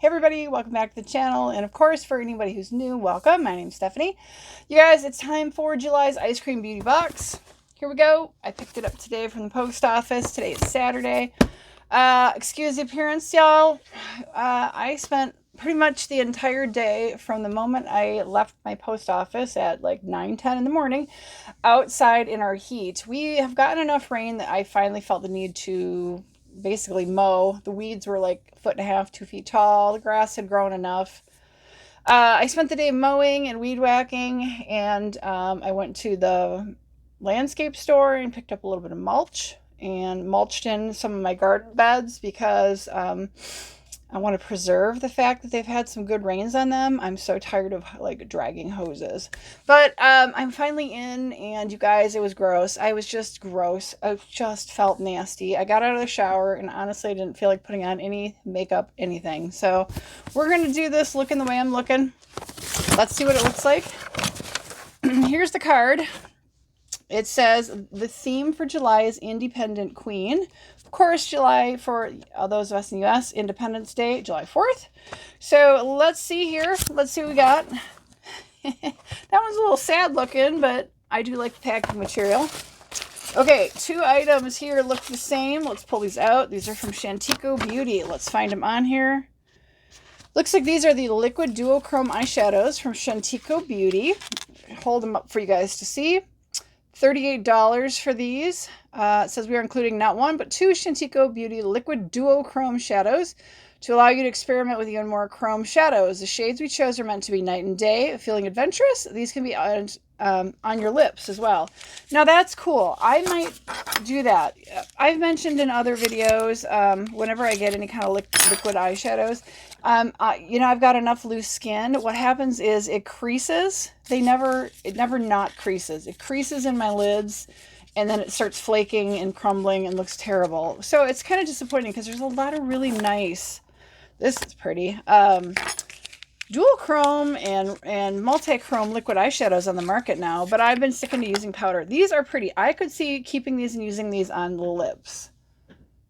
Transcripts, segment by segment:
Hey everybody, welcome back to the channel, and of course for anybody who's new, welcome. My name's Stephanie. You guys, it's time for July's Ice Cream Beauty Box. Here we go. I picked it up today from the post office. Today is Saturday. Excuse the appearance, y'all. I spent pretty much the entire day from the moment I left my post office at like 9-10 in the morning outside in our heat. We have gotten enough rain that I finally felt the need to basically mow. The weeds were like 1.5 to 2 feet tall. The grass had grown enough. I spent the day mowing and weed whacking, and I went to the landscape store and picked up a little bit of mulch and mulched in some of my garden beds because I want to preserve the fact that they've had some good rains on them. I'm so tired of like dragging hoses. But I'm finally in, and you guys, it was gross. I was just gross. I just felt nasty. I got out of the shower and honestly I didn't feel like putting on any makeup, anything. So we're going to do this looking the way I'm looking. Let's see what it looks like. Here's the card. It says the theme for July is Independent Queen. Of course, July, for those of us in the US, Independence Day, July 4th. So let's see here. Let's see what we got. That one's a little sad looking, but I do like the packing material. Okay, 2 items here look the same. Let's pull these out. These are from Chantecaille Beauty. Let's find them on here. Looks like these are the liquid duochrome eyeshadows from Chantecaille Beauty. Hold them up for you guys to see. $38 for these. It says we are including not 1, but 2 Chantecaille Beauty liquid duochrome shadows to allow you to experiment with even more chrome shadows. The shades we chose are meant to be night and day. Feeling adventurous? These can be on your lips as well. Now that's cool. I might do that. I've mentioned in other videos, whenever I get any kind of liquid eyeshadows, you know, I've got enough loose skin. What happens is it creases. It never not creases. It creases in my lids, and then it starts flaking and crumbling and looks terrible. So it's kind of disappointing because there's a lot of really nice, this is pretty, dual chrome and multi-chrome liquid eyeshadows on the market now, but I've been sticking to using powder. These are pretty. I could see keeping these and using these on the lips.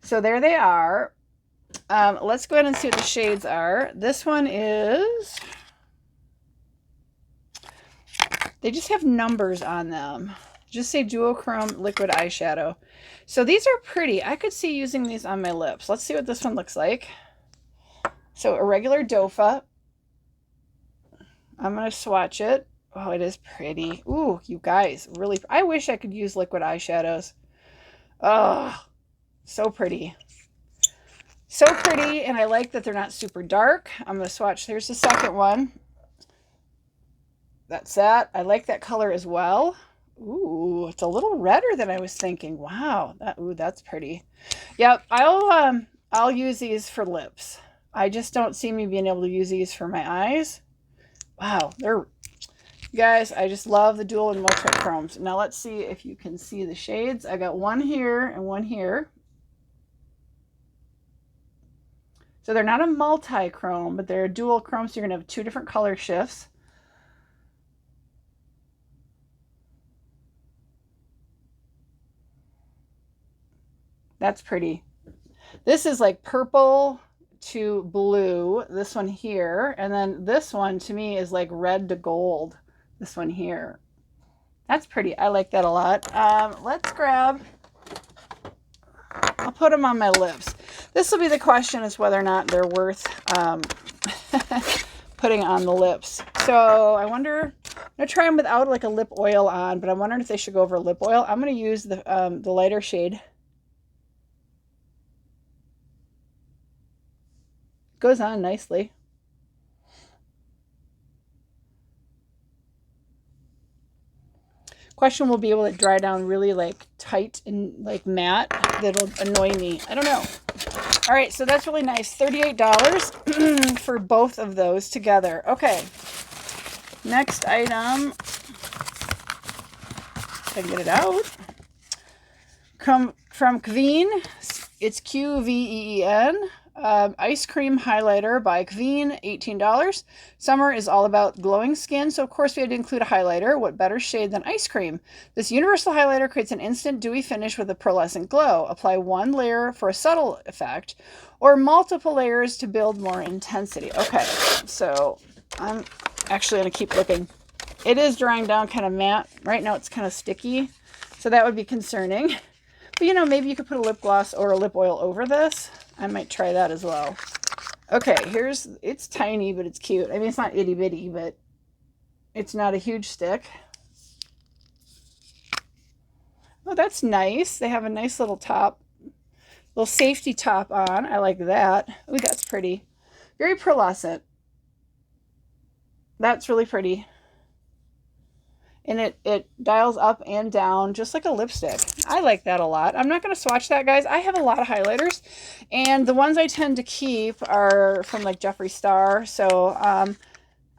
So there they are. Let's go ahead and see what the shades are. This one is, they just have numbers on them. Just say duochrome liquid eyeshadow. So these are pretty. I could see using these on my lips. Let's see what this one looks like. So a regular dofa. I'm going to swatch it. Oh, it is pretty. Ooh, you guys, really. I wish I could use liquid eyeshadows. Oh, so pretty. So pretty, and I like that they're not super dark. I'm going to swatch. There's the second one. That's that. I like that color as well. Ooh, it's a little redder than I was thinking. Wow. That's pretty. Yep, I'll use these for lips. I just don't see me being able to use these for my eyes. Wow, you guys, I just love the dual and multi-chromes. Now let's see if you can see the shades. I got one here and one here. So they're not a multi-chrome, but they're a dual chrome, so you're going to have 2 different color shifts. That's pretty. This is like purple to blue, this one here, and then this one to me is like red to gold, this one here. That's pretty. I like that a lot. Let's grab, I'll put them on my lips. This will be the question, is whether or not they're worth putting on the lips. So I wonder, I'm going to try them without like a lip oil on, but I'm wondering if they should go over lip oil. I'm going to use the lighter shade. Goes on nicely. Question will be able to dry down really like tight and like matte. That'll annoy me. I don't know. All right, so that's really nice. $38 for both of those together. Okay. Next item. If I can get it out. From Kveen. It's Qveen. Ice Cream Highlighter by Kveen, $18. Summer is all about glowing skin, so of course we had to include a highlighter. What better shade than ice cream? This universal highlighter creates an instant dewy finish with a pearlescent glow. Apply 1 layer for a subtle effect, or multiple layers to build more intensity. Okay, so I'm actually going to keep looking. It is drying down kind of matte. Right now it's kind of sticky, so that would be concerning. But you know, maybe you could put a lip gloss or a lip oil over this. I might try that as well. Okay, it's tiny, but it's cute. I mean, it's not itty bitty, but it's not a huge stick. Oh, that's nice. They have a nice little top, little safety top on. I like that. Oh, that's pretty. Very pearlescent. That's really pretty. And it dials up and down just like a lipstick. I like that a lot. I'm not going to swatch that, guys. I have a lot of highlighters, and the ones I tend to keep are from like Jeffree Star. So I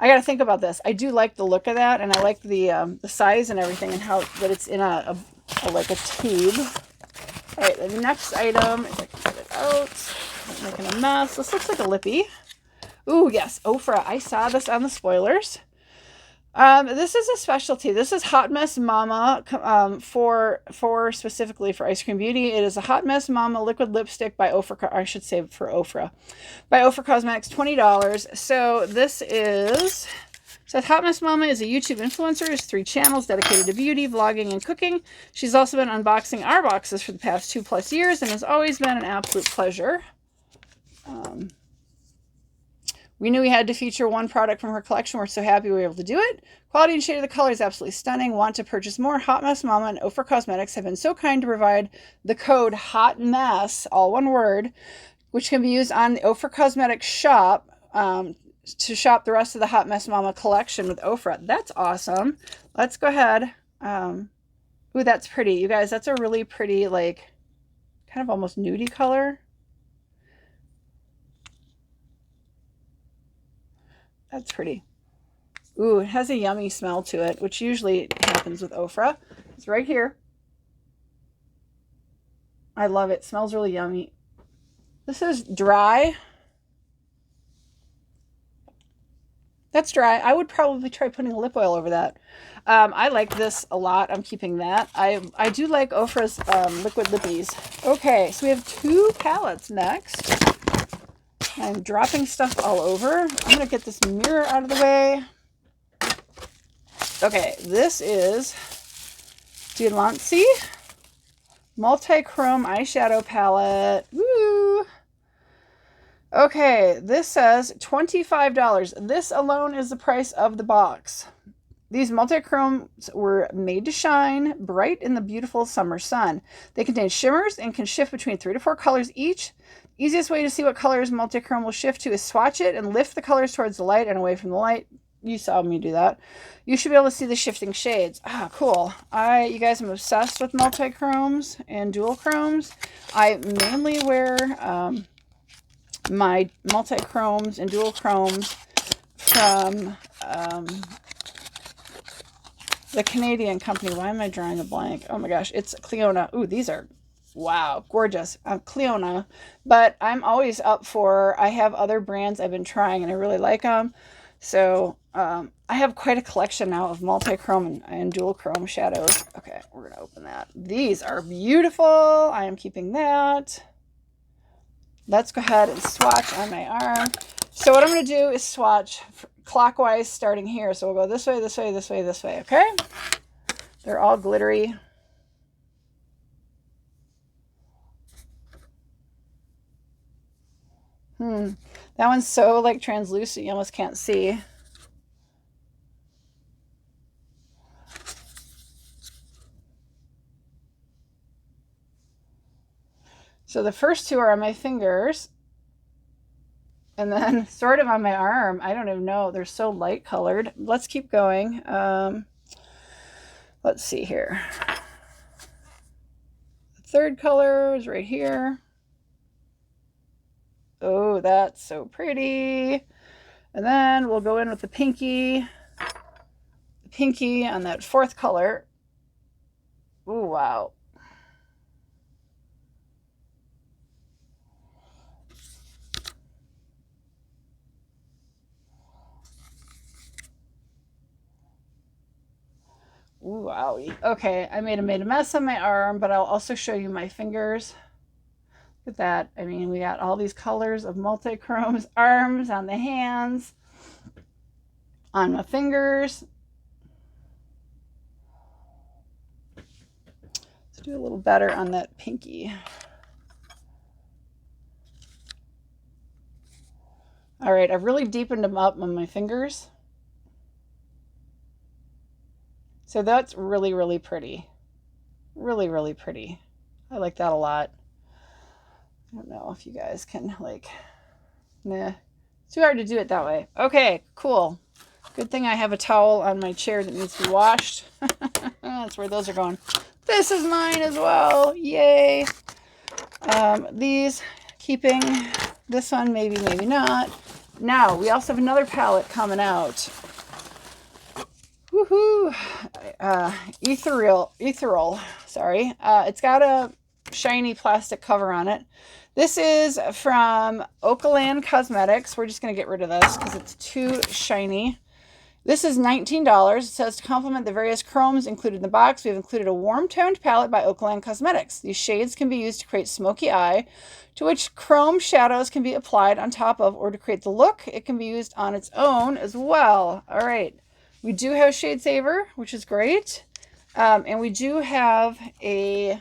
got to think about this. I do like the look of that, and I like the size and everything, and how that it's in like a tube. All right, the next item, if I can get it out, I'm making a mess. This looks like a lippy. Ooh, yes, OFRA. I saw this on the spoilers. This is a specialty. This is Hot Mess Momma for specifically for Ice Cream Beauty. It is a Hot Mess Momma liquid lipstick by OFRA. I should say for OFRA, by OFRA Cosmetics, $20. So this is. So Hot Mess Momma is a YouTube influencer. Has 3 channels dedicated to beauty, vlogging, and cooking. She's also been unboxing our boxes for the past 2+ years and has always been an absolute pleasure. We knew we had to feature one product from her collection. We're so happy we were able to do it. Quality and shade of the color is absolutely stunning. Want to purchase more? Hot Mess Momma and OFRA Cosmetics have been so kind to provide the code HOTMESS, all one word, which can be used on the OFRA Cosmetics shop to shop the rest of the Hot Mess Momma collection with OFRA. That's awesome. Let's go ahead. Ooh, that's pretty. You guys, that's a really pretty, like, kind of almost nudie color. That's pretty. Ooh, it has a yummy smell to it, which usually happens with OFRA. It's right here. I love it. It smells really yummy. This is dry. That's dry. I would probably try putting a lip oil over that. I like this a lot. I'm keeping that. I do like OFRA's liquid lippies. Okay, so we have 2 palettes next. I'm dropping stuff all over. I'm going to get this mirror out of the way. Okay, this is Delancey Multi-Chrome Eyeshadow Palette. Woo! Okay, this says $25. This alone is the price of the box. These multi-chromes were made to shine bright in the beautiful summer sun. They contain shimmers and can shift between 3 to 4 colors each. Easiest way to see what colors multi-chrome will shift to is swatch it and lift the colors towards the light and away from the light. You saw me do that. You should be able to see the shifting shades. Ah, cool. You guys, I'm obsessed with multi-chromes and dual chromes. I mainly wear my multi-chromes and dual chromes from the Canadian company. Why am I drawing a blank? Oh my gosh, it's Cliona. Ooh, these are, wow, gorgeous. Cliona. But I'm always up for, I have other brands I've been trying and I really like them. So I have quite a collection now of multi-chrome and dual chrome shadows. Okay, we're going to open that. These are beautiful. I am keeping that. Let's go ahead and swatch on my arm. So what I'm going to do is swatch clockwise starting here. So we'll go this way, this way, this way, this way, okay? They're all glittery. That one's so like translucent you almost can't see. So the first 2 are on my fingers. And then sort of on my arm. I don't even know. They're so light colored. Let's keep going. Let's see here. The third color is right here. Oh, that's so pretty. And then we'll go in with the pinky. The pinky on that 4th color. Oh, wow. Ooh, owie. Okay, I made a mess on my arm, but I'll also show you my fingers. Look at that. I mean, we got all these colors of multi-chromes, arms, on the hands, on my fingers. Let's do a little better on that pinky. All right, I've really deepened them up on my fingers. So that's really, really pretty. Really, really pretty. I like that a lot. I don't know if you guys can, like, nah. It's too hard to do it that way. Okay, cool. Good thing I have a towel on my chair that needs to be washed. That's where those are going. This is mine as well. Yay. These, keeping this one, maybe, maybe not. Now, we also have another palette coming out. Woohoo! Ethereal, sorry. It's got a shiny plastic cover on it. This is from Oakland Cosmetics. We're just going to get rid of this because it's too shiny. This is $19. It says to complement the various chromes included in the box, we have included a warm-toned palette by Oakland Cosmetics. These shades can be used to create smoky eye, to which chrome shadows can be applied on top of, or to create the look, it can be used on its own as well. All right. We do have Shade Saver, which is great. And we do have a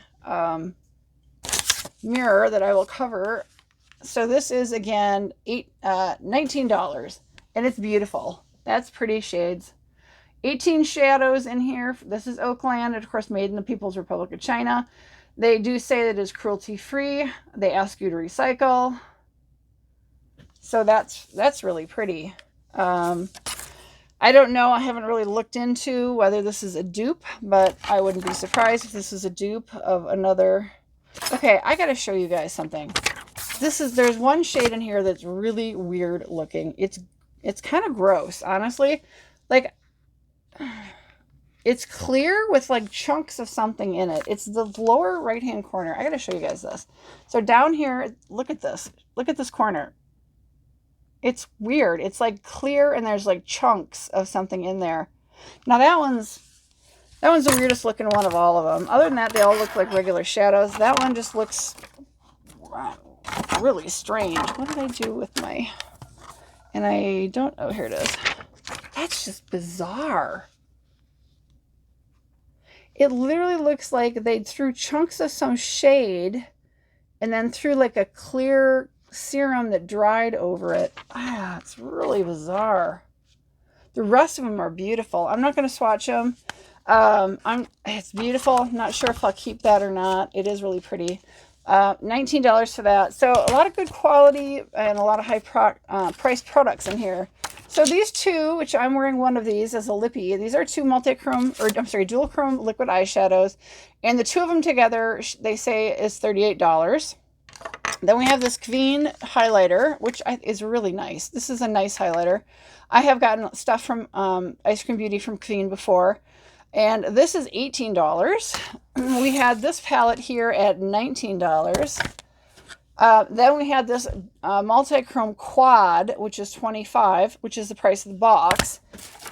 mirror that I will cover. So this is, again, $19. And it's beautiful. That's pretty shades. 18 shadows in here. This is Oakland, of course, made in the People's Republic of China. They do say that it is cruelty-free. They ask you to recycle. So that's really pretty. I don't know. I haven't really looked into whether this is a dupe, but I wouldn't be surprised if this is a dupe of another. Okay, I got to show you guys something. There's one shade in here that's really weird looking. It's kind of gross, honestly. Like, it's clear with like chunks of something in it. It's the lower right-hand corner. I got to show you guys this. So down here, look at this. Look at this corner. It's weird. It's like clear and there's like chunks of something in there. Now that one's the weirdest looking one of all of them. Other than that, they all look like regular shadows. That one just looks really strange. What did I do with my... And I don't... Oh, here it is. That's just bizarre. It literally looks like they threw chunks of some shade and then threw like a clear serum that dried over it. Ah, it's really bizarre. The rest of them are beautiful. I'm not going to swatch them. It's beautiful. I'm not sure if I'll keep that or not. It is really pretty. $19 for that. So a lot of good quality and a lot of high priced products in here. So these two, which I'm wearing one of these as a lippy, these are two dual chrome liquid eyeshadows. And the two of them together, they say is $38. Then we have this Queen highlighter, which is really nice. This is a nice highlighter. I have gotten stuff from EYESCREAM Beauty from Queen before. And this is $18. We had this palette here at $19. Then we had this multi-chrome quad, which is $25, which is the price of the box.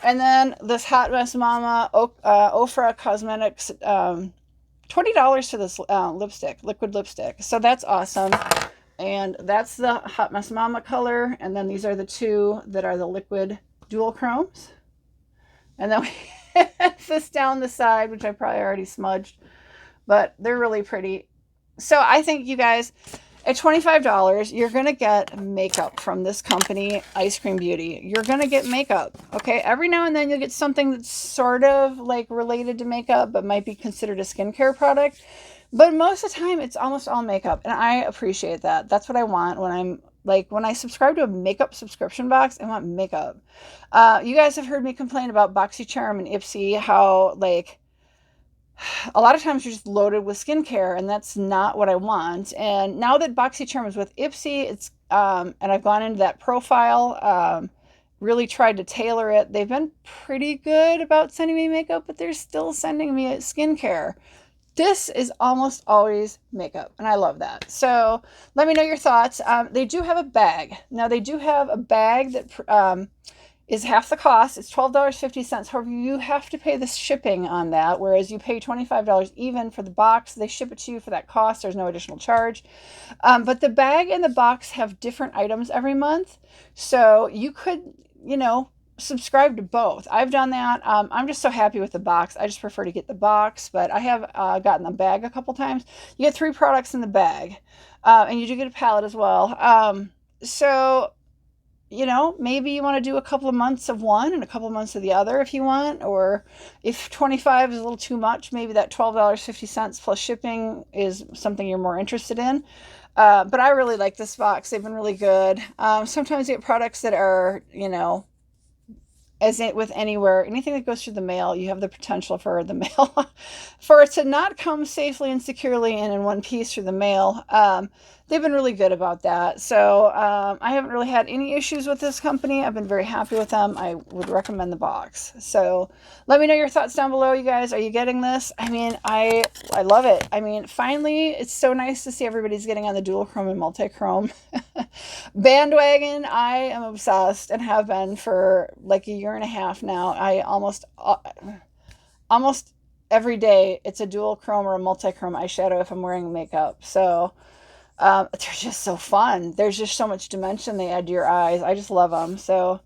And then this Hot Mess Momma OFRA Cosmetics, $20 for this liquid lipstick. So that's awesome. And that's the Hot Mess Momma color. And then these are the two that are the liquid dual chromes. And then we have this down the side, which I probably already smudged. But they're really pretty. So I think you guys, at $25, you're going to get makeup from this company, EYESCREAM Beauty. You're going to get makeup, okay? Every now and then you'll get something that's sort of like related to makeup, but might be considered a skincare product. But most of the time, it's almost all makeup, and I appreciate that. That's what I want when I subscribe to a makeup subscription box. I want makeup. You guys have heard me complain about BoxyCharm and Ipsy, how like a lot of times you're just loaded with skincare, and that's not what I want. And now that BoxyCharm is with Ipsy, it's and I've gone into that profile, really tried to tailor it. They've been pretty good about sending me makeup, but they're still sending me skincare. This is almost always makeup, and I love that. So let me know your thoughts. They do have a bag. Now, they do have a bag that is half the cost. It's $12.50. However, you have to pay the shipping on that, whereas you pay $25 even for the box. They ship it to you for that cost. There's no additional charge. But the bag and the box have different items every month. So you could, you know, subscribe to both. I've done that. I'm just so happy with the box. I just prefer to get the box, but I have gotten the bag a couple times. You get 3 products in the bag, and you do get a palette as well. So, you know, maybe you want to do a couple of months of one and a couple of months of the other if you want, or if 25 is a little too much, maybe that $12.50 plus shipping is something you're more interested in. But I really like this box. They've been really good. Sometimes you get products that are, you know, as it with anywhere, anything that goes through the mail, you have the potential for the mail, for it to not come safely and securely and in one piece through the mail. They've been really good about that. So I haven't really had any issues with this company. I've been very happy with them. I would recommend the box. So let me know your thoughts down below, you guys. Are you getting this? I mean, I love it. I mean, finally, it's so nice to see everybody's getting on the dual chrome and multi-chrome bandwagon. I am obsessed and have been for like a year and a half now. I almost every day it's a dual chrome or a multi-chrome eyeshadow if I'm wearing makeup. So they're just so fun. There's just so much dimension they add to your eyes. I just love them. So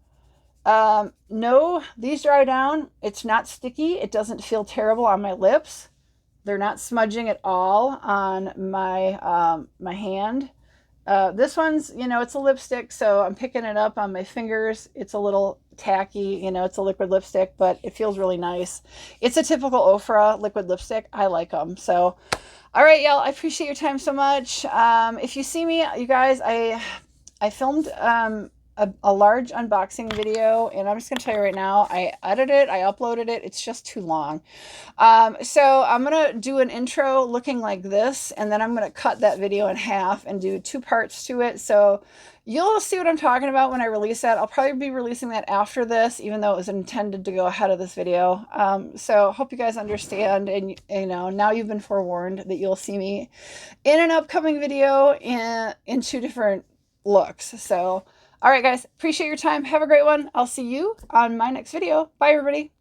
no, these dry down. It's not sticky. It doesn't feel terrible on my lips. They're not smudging at all on my my hand. This one's, you know, it's a lipstick, so I'm picking it up on my fingers. It's a little tacky, you know, it's a liquid lipstick, but it feels really nice. It's a typical OFRA liquid lipstick. I like them. So, all right, y'all, I appreciate your time so much. If you see me, you guys, I filmed a large unboxing video, and I'm just going to tell you right now, I edited it, I uploaded it. It's just too long. So I'm going to do an intro looking like this, and then I'm going to cut that video in half and do 2 parts to it. So you'll see what I'm talking about when I release that. I'll probably be releasing that after this, even though it was intended to go ahead of this video. So hope you guys understand, and you know, now you've been forewarned that you'll see me in an upcoming video in 2 different looks. So all right, guys, appreciate your time. Have a great one. I'll see you on my next video. Bye, everybody.